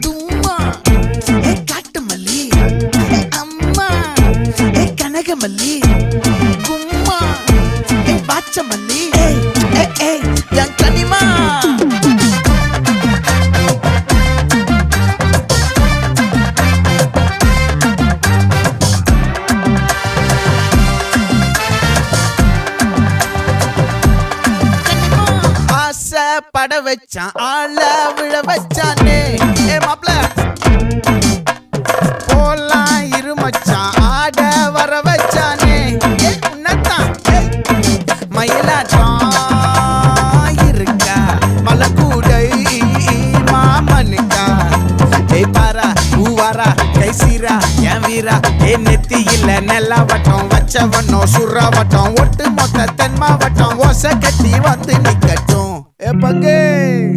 தும்மா ஏ காட்டு மல்லி ஏ அம்மா ஏ கனகமல்லி கும்மா ஏ பாச்ச மல்லி ஏ என் கனிமா பட வச்சான் ஆள விழ வச்சானே ஏ மாப்ள போலாம் இருமச்சான் ஆட வர வச்சானே ஏ உன்னத்தான் மயிலாட்டம் இருக்கா மலக்கூடை மாமனுக்கா ஏய் பாரா பூவாரா கைசீரா என் வீரா ஏ நெத்தி இல்ல நெல்லா வட்டம் வச்சவனோ சுறா வட்டம் ஒட்டு மொத்த தென் மாவட்டம் ஓசை கட்டி வந்து நிக்கட்டும். É pra quem?